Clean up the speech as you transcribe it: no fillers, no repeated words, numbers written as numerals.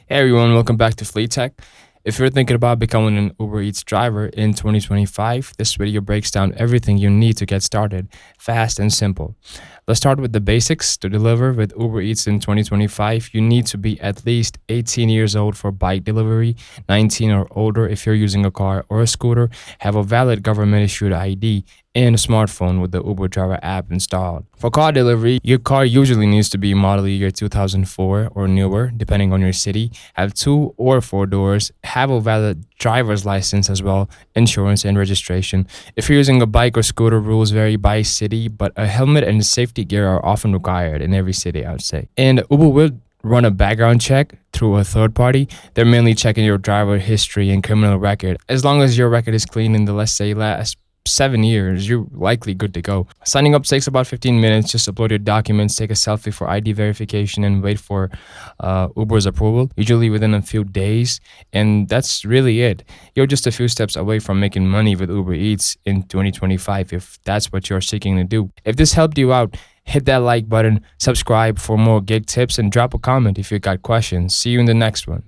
Hey everyone, welcome back to Fleet Tech. If you're thinking about becoming an Uber Eats driver in 2025, this video breaks down everything you need to get started, fast and simple. Let's start with the basics. To deliver with Uber Eats in 2025, you need to be at least 18 years old for bike delivery, 19 or older if you're using a car or a scooter, have a valid government-issued ID, and a smartphone with the Uber Driver app installed. For car delivery, your car usually needs to be model year 2004 or newer, depending on your city, have 2 or 4 doors, have a valid driver's license as well, insurance and registration. If you're using a bike or scooter, rules vary by city, but a helmet and safety gear are often required in every city, I would say. And Uber will run a background check through a third party. They're mainly checking your driver history and criminal record. As long as your record is clean in the, let's say, last 7 years, you're likely good to go. Signing up takes about 15 minutes. Just upload your documents, take a selfie for ID verification, and wait for Uber's approval, usually within a few days. And that's really it. You're just a few steps away from making money with Uber Eats in 2025 if that's what you're seeking to do. If this helped you out, hit that like button, subscribe for more gig tips, and drop a comment if you got questions. See you in the next one.